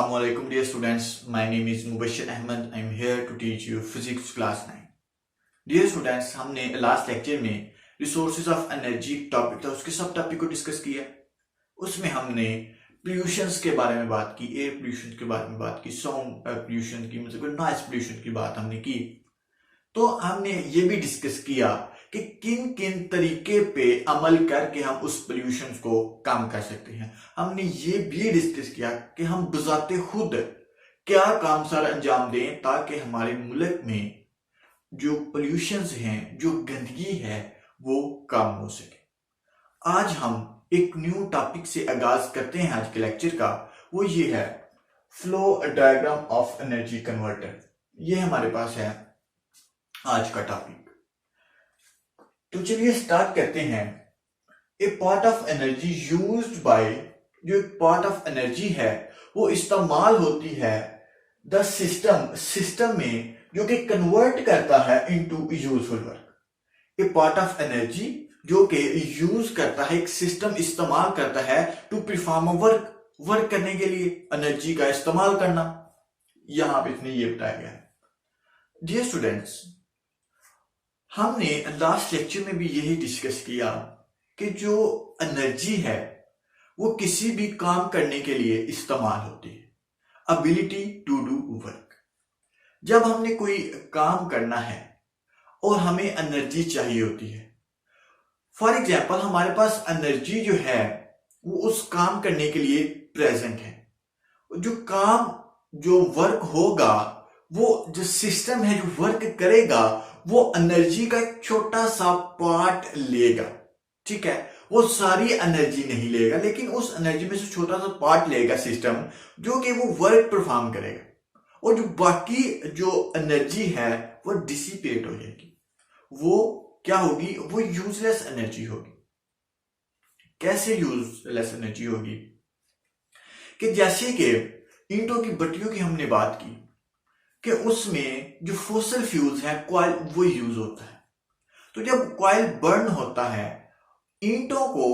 Assalamualaikum dear students, my name is Mubashir Ahmed. I am here to teach you physics class 9. Dear students, हमने last lecture में resources of energy topic था, उसके सब topic को discuss किया। उसमें हमने पोल्यूशंस के बारे में बात की, एयर पोल्यूशन के बारे में बात की, साउंड पोल्यूशन की, मतलब नॉइज पोल्यूशन की बात हमने की। तो हमने ये भी डिस्कस किया कि किन किन तरीके पे अमल करके हम उस पोल्यूशन को कम कर सकते हैं। हमने ये भी डिस्कस किया कि हम बजाते खुद क्या काम सारा अंजाम दें ताकि हमारे मुल्क में जो पोल्यूशन हैं, जो गंदगी है, वो कम हो सके। आज हम एक न्यू टॉपिक से आगाज करते हैं आज के लेक्चर का। वो ये है flow diagram of energy converter. ये हमारे पास है आज का टॉपिक। तो चलिए स्टार्ट करते हैं। A part of energy used by, जो एक पार्ट ऑफ एनर्जी है वो इस्तेमाल होती है द सिस्टम में, जो कि कन्वर्ट करता है into useful work. A part of energy जो कि यूज करता है, एक सिस्टम इस्तेमाल करता है टू परफॉर्म वर्क करने के लिए एनर्जी का इस्तेमाल करना। यहां पे इसने ये बताया गया है। डियर स्टूडेंट्स, हमने लास्ट लेक्चर में भी यही डिस्कस किया कि जो एनर्जी है वो किसी भी काम करने के लिए इस्तेमाल होती है। Ability to do work. जब हमने कोई काम करना है और हमें एनर्जी चाहिए होती है, फॉर एग्जाम्पल हमारे पास एनर्जी जो है वो उस काम करने के लिए प्रेजेंट है। जो वर्क होगा, वो जो सिस्टम है जो वर्क करेगा, वो एनर्जी का एक छोटा सा पार्ट लेगा। ठीक है, वो सारी एनर्जी नहीं लेगा, लेकिन उस एनर्जी में से छोटा सा पार्ट लेगा सिस्टम, जो कि वो वर्क परफॉर्म करेगा। और जो बाकी जो एनर्जी है वो डिसिपेट हो जाएगी। वो क्या होगी? वो यूजलेस एनर्जी होगी। कैसे यूजलेस एनर्जी होगी? कि जैसे कि ईंटों की भट्टियों की हमने बात की कि उसमें जो फॉसिल फ्यूल्स है, कॉयल, वो यूज होता है। तो जब कॉयल बर्न होता है, ईंटों को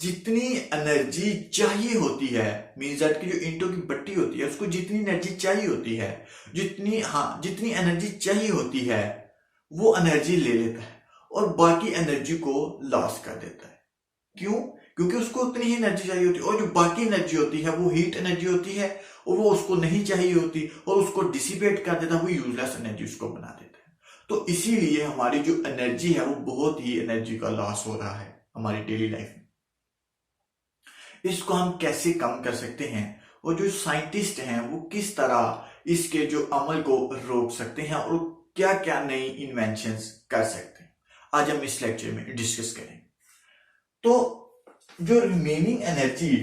जितनी एनर्जी चाहिए होती है, मींस दैट कि जो ईंटों की भट्टी होती है उसको जितनी एनर्जी चाहिए होती है, जितनी एनर्जी चाहिए होती है वो एनर्जी ले लेता है और बाकी एनर्जी को लॉस कर देता है। क्यों? क्योंकि उसको उतनी ही एनर्जी चाहिए होती है और जो बाकी एनर्जी होती है वो हीट एनर्जी होती है और वो उसको नहीं चाहिए होती और उसको डिसिपेट कर देता है, वो यूजलेस एनर्जी उसको बना देता है। तो इसीलिए हमारी जो एनर्जी है वो बहुत ही एनर्जी का लॉस हो रहा है हमारी डेली लाइफ में। इसको हम कैसे कम कर सकते हैं और जो साइंटिस्ट हैं वो किस तरह इसके जो अमल को रोक सकते हैं और क्या क्या नई इन्वेंशंस कर सकते हैं, आज हम इस लेक्चर में डिस्कस करेंगे। तो जो रिमेनिंग एनर्जी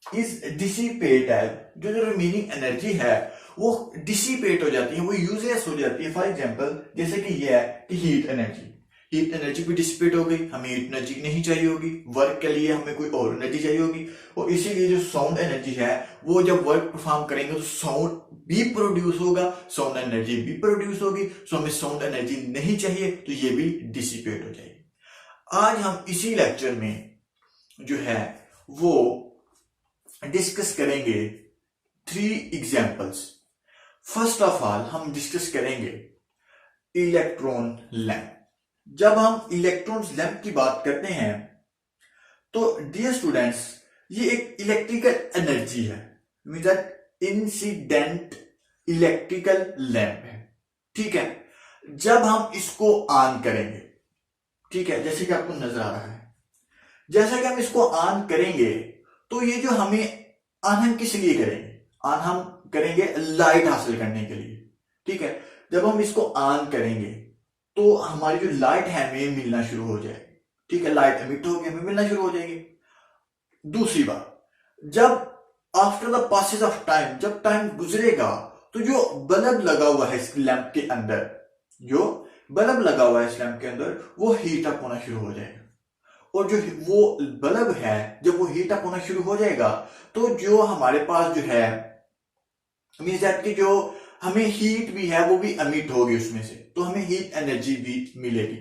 इज डिसिपेटेड, जो रिमेनिंग एनर्जी है वो डिसिपेट हो जाती है, वो यूजलेस हो जाती है। फॉर एग्जांपल जैसे कि ये है कि हीट एनर्जी भी डिसिपेट हो गई, हमें हीट एनर्जी नहीं चाहिए होगी, वर्क के लिए हमें कोई और एनर्जी चाहिए होगी। और इसीलिए जो साउंड एनर्जी है वो जब वर्क परफॉर्म करेंगे तो साउंड भी प्रोड्यूस होगा, साउंड एनर्जी भी प्रोड्यूस होगी। सो हमें साउंड एनर्जी नहीं चाहिए तो ये भी डिसिपेट हो जाएगी। आज हम इसी लेक्चर में जो है वो डिस्कस करेंगे 3 एग्जाम्पल्स। फर्स्ट ऑफ ऑल हम डिस्कस करेंगे इलेक्ट्रॉन लैंप। जब हम इलेक्ट्रॉन लैंप की बात करते हैं तो डियर स्टूडेंट्स, ये एक इलेक्ट्रिकल एनर्जी है, means that incident electrical lamp है। ठीक है, जब हम इसको ऑन करेंगे, ठीक है, जैसे कि आपको नजर आ रहा है, जैसा कि हम इसको ऑन करेंगे तो ये जो हमें ऑन हम किस लिए करेंगे? ऑन हम करेंगे लाइट हासिल करने के लिए। ठीक है, जब हम इसको ऑन करेंगे तो हमारी जो लाइट है हमें मिलना शुरू हो जाएगी। ठीक है, लाइट एमिट होगी, हमें मिलना शुरू हो जाएगी। दूसरी बात, जब after the passage of time, जब टाइम गुजरेगा तो जो बल्ब लगा हुआ है इस लैंप के अंदर, जो बल्ब लगा हुआ है इस लैंप के अंदर, वो हीट अप होना शुरू हो जाएगा। और जो वो बल्ब है जब वो हीट अप होना शुरू हो जाएगा तो जो हमारे पास जो है मींस दैट कि जो हमें हीट भी है वो भी एमिट होगी उसमें से, तो हमें हीट एनर्जी भी मिलेगी।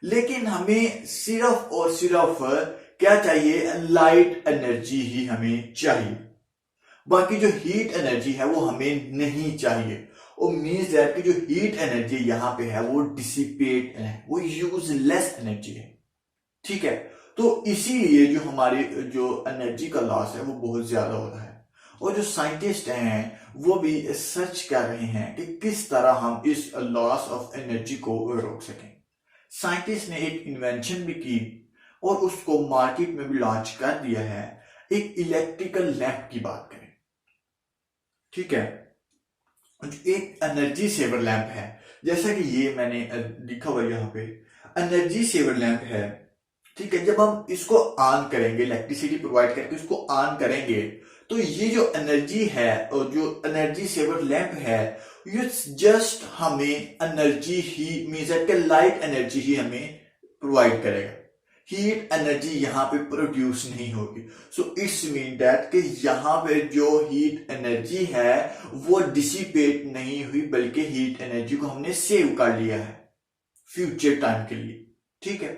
लेकिन हमें सिर्फ और सिर्फ क्या चाहिए? लाइट एनर्जी ही हमें चाहिए। बाकी जो हीट एनर्जी है वो हमें नहीं चाहिए। और मीन्स दैट कि जो हीट एनर्जी यहाँ पे है वो डिसिपेट है, वो यूजलेस एनर्जी है। ठीक है, तो इसीलिए जो हमारी जो एनर्जी का लॉस है वो बहुत ज्यादा हो रहा है। और जो साइंटिस्ट हैं वो भी सर्च कर रहे हैं कि किस तरह हम इस लॉस ऑफ एनर्जी को रोक सकें। साइंटिस्ट ने एक इन्वेंशन भी की और उसको मार्केट में भी लॉन्च कर दिया है। एक इलेक्ट्रिकल लैंप की बात करें, ठीक है, एक एनर्जी सेवर लैंप है। जैसा कि ये मैंने लिखा हुआ यहाँ पे एनर्जी सेवर लैंप है। ठीक है, जब हम इसको ऑन करेंगे, इलेक्ट्रिसिटी प्रोवाइड करके इसको ऑन करेंगे, तो ये जो एनर्जी है और जो एनर्जी सेवर लैंप है ये जस्ट हमें एनर्जी ही मींस के लाइट एनर्जी ही हमें प्रोवाइड करेगा। हीट एनर्जी यहाँ पे प्रोड्यूस नहीं होगी। सो इट्स मीन दैट कि यहाँ पे जो हीट एनर्जी है वो डिसिपेट नहीं हुई, बल्कि हीट एनर्जी को हमने सेव कर लिया है फ्यूचर टाइम के लिए। ठीक है,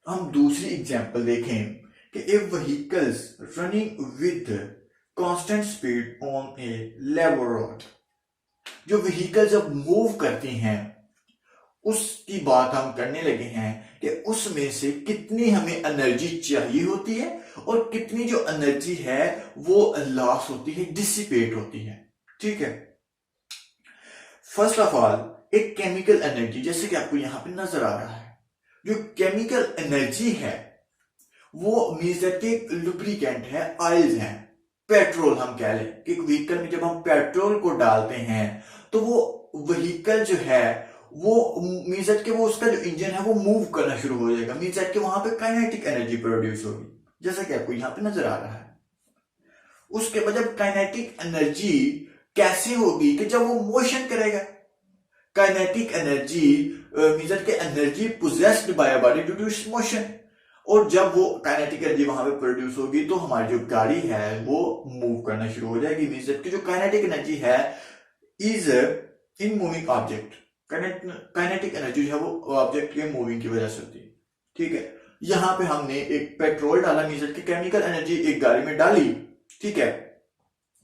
हम दूसरी एग्जांपल देखें कि if vehicles running with constant speed on A level road, जो व्हीकल जब मूव करती हैं उसकी बात हम करने लगे हैं कि उसमें से कितनी हमें एनर्जी चाहिए होती है और कितनी जो एनर्जी है वो लॉस होती है, डिसिपेट होती है। ठीक है, फर्स्ट ऑफ ऑल एक केमिकल एनर्जी, जैसे कि आपको यहां पे नजर आ रहा है, जो केमिकल एनर्जी है वो मीन्स दैट कि लुब्रिकेंट है, ऑयल्स हैं, पेट्रोल हम कह लें कि व्हीकल में जब हम पेट्रोल को डालते हैं तो वो व्हीकल जो है वो मीन्स दैट कि वो उसका जो इंजन है वो मूव करना शुरू हो जाएगा। मीन्स दैट कि वहां पे काइनेटिक एनर्जी प्रोड्यूस होगी, जैसा कि आपको यहां पे नजर आ रहा है। उसके बाद जब काइनेटिक एनर्जी कैसे होगी कि जब वो मोशन करेगा। काइनेटिक एनर्जी मींस दैट कि energy possessed by a body due to its motion, और जब वो काइनेटिक एनर्जी वहां पे प्रोड्यूस होगी तो हमारी जो गाड़ी है वो मूव करना शुरू हो जाएगी। मींस दैट कि जो काइनेटिक एनर्जी है is in moving object, kinetic energy जो है वो ऑब्जेक्ट के मूविंग की वजह से होती है। ठीक है, यहां पे हमने एक पेट्रोल डाला, मींस दैट कि केमिकल एनर्जी एक गाड़ी में डाली, ठीक है,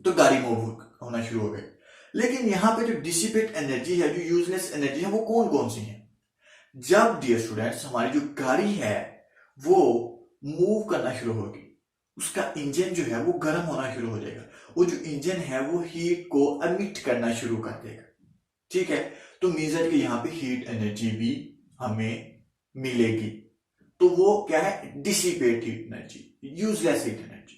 तो गाड़ी मूव होना शुरू हो गई। लेकिन यहां पे जो डिसिपेट एनर्जी है, जो यूजलेस एनर्जी है, वो कौन कौन सी है? जब डियर स्टूडेंट्स हमारी जो गाड़ी है वो मूव करना शुरू होगी, उसका इंजन जो है वो गर्म होना शुरू हो जाएगा, वो जो इंजन है वो हीट को एमिट करना शुरू कर देगा। ठीक है, तो मीजर के यहाँ पे हीट एनर्जी भी हमें मिलेगी, तो वो क्या है? Dissipate heat energy, useless heat energy.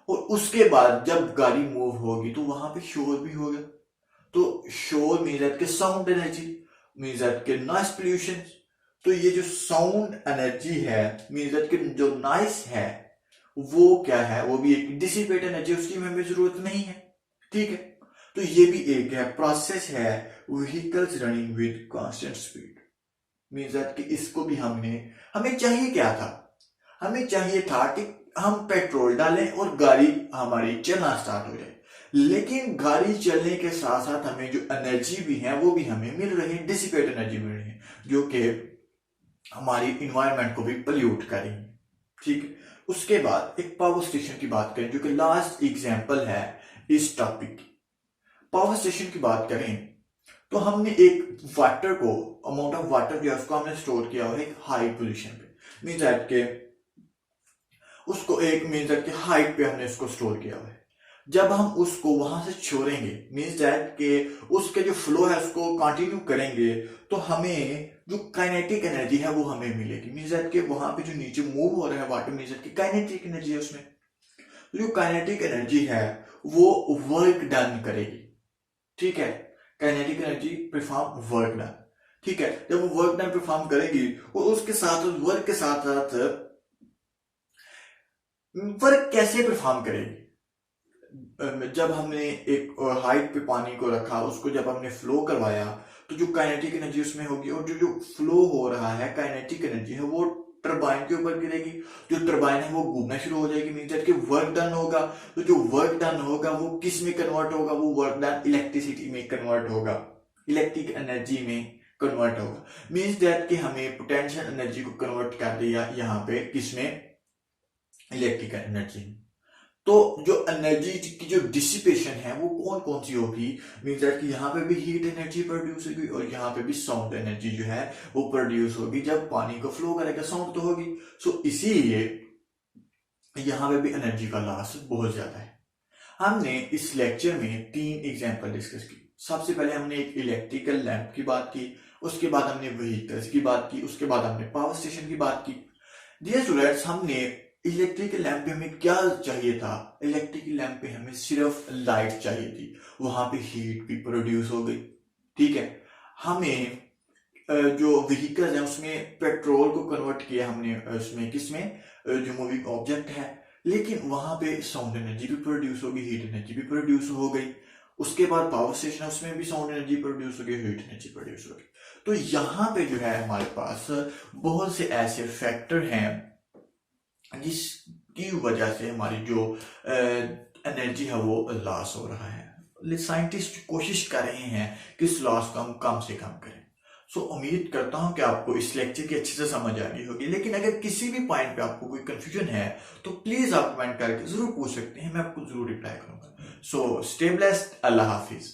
और उसके बाद जब गाड़ी मूव होगी तो वहां पे शोर भी होगा, तो शोर मीजर के साउंड एनर्जी, मीजर के नॉइस पोल्यूशन। तो ये जो साउंड एनर्जी है, मीजर के जो नॉइस है, वो क्या है? वो भी एक डिसिपेट एनर्जी, उसकी हमें जरूरत नहीं है। ठीक है, तो ये भी एक है प्रोसेस है vehicles running with constant speed. Means कि इसको भी हमें चाहिए क्या था? हमें चाहिए था कि हम पेट्रोल डालें और गाड़ी हमारी चलना स्टार्ट हो जाए, लेकिन गाड़ी चलने के साथ साथ हमें जो एनर्जी भी है वो भी हमें मिल रही है, डिसिपेट एनर्जी मिल रही है, जो कि हमारी इन्वायरमेंट को भी पोल्यूट कर रही है। ठीक है, उसके बाद एक पावर स्टेशन की बात करें, जो कि लास्ट एग्जांपल है इस टॉपिक की। पावर स्टेशन की बात करें तो हमने एक वाटर को, अमाउंट ऑफ वाटर जो है उसको हमने स्टोर किया हुआ है एक हाई पोजीशन पे, मींस दैट के उसको एक मींस दैट के हाइट पे हमने उसको स्टोर किया हुआ है। जब हम उसको वहां से छोड़ेंगे, मींस दैट के उसके जो फ्लो है उसको कंटिन्यू करेंगे, तो हमें जो काइनेटिक एनर्जी है वो हमें मिलेगी। मींस दैट के वहां पे जो नीचे मूव हो रहा है वाटर, मींस दैट की काइनेटिक एनर्जी है उसमें। तो जो काइनेटिक एनर्जी है वो वर्क डन करेगी। ठीक है, kinetic energy perform work done. ठीक है, जब वो वर्क डन परफॉर्म करेगी और उसके साथ वर्क के साथ साथ वर्क कैसे परफॉर्म करेगी? जब हमने एक हाइट पे पानी को रखा, उसको जब हमने फ्लो करवाया, तो जो काइनेटिक एनर्जी उसमें होगी, और जो फ्लो हो रहा है काइनेटिक एनर्जी है वो टरबाइन के ऊपर गिरेगी। जो टरबाइन है वो घूमना शुरू हो जाएगी, मीन दैट कि वर्क डन होगा। तो जो वर्क डन होगा वो किस में कन्वर्ट होगा? वो वर्क डन इलेक्ट्रिसिटी में कन्वर्ट होगा, इलेक्ट्रिक एनर्जी में कन्वर्ट होगा। मीन्स दैट कि हमें पोटेंशियल एनर्जी को कन्वर्ट कर दिया यहाँ पे किसमें? Electrical energy. तो जो एनर्जी की जो डिसिपेशन है वो कौन कौन सी होगी, मीन्स दैट कि यहाँ पे भी हीट एनर्जी प्रोड्यूस होगी और यहाँ पे भी साउंड एनर्जी जो है वो प्रोड्यूस होगी। जब पानी को फ्लो करेगा साउंड तो होगी। सो इसीलिए यहाँ पे भी एनर्जी का लॉस बहुत ज्यादा है। हमने इस लेक्चर में 3 एग्जाम्पल डिस्कस की। सबसे पहले हमने एक इलेक्ट्रिकल लैंप की बात की, उसके बाद हमने व्हीकल्स की बात की, उसके बाद हमने पावर स्टेशन की बात की। डियर स्टूडेंट्स, हमने इलेक्ट्रिकल लैंप पे हमें क्या चाहिए था, इलेक्ट्रिकल लैंप पे हमें सिर्फ लाइट चाहिए थी, वहां पे हीट भी प्रोड्यूस हो गई। ठीक है, हमें जो व्हीकल है उसमें पेट्रोल को कन्वर्ट किया हमने, उसमें किसमें, जो मूविंग ऑब्जेक्ट है, लेकिन वहां पे साउंड एनर्जी भी प्रोड्यूस होगी, हीट एनर्जी भी प्रोड्यूस हो गई। उसके बाद पावर स्टेशन, उसमें भी साउंड एनर्जी प्रोड्यूस होगी, हीट एनर्जी प्रोड्यूस होगी। तो यहाँ पे जो है हमारे पास बहुत से ऐसे फैक्टर हैं जिसकी वजह से हमारी जो एनर्जी है वो लॉस हो रहा है। साइंटिस्ट कोशिश कर रहे हैं कि इस लॉस को हम कम से कम करें। सो उम्मीद करता हूं कि आपको इस लेक्चर की अच्छे से समझ आ गई होगी। लेकिन अगर किसी भी पॉइंट पे आपको कोई कंफ्यूजन है तो प्लीज आप कमेंट करके जरूर पूछ सकते हैं, मैं आपको जरूर रिप्लाई करूंगा। सो स्टे ब्लेस्ड, अल्लाह हाफिज।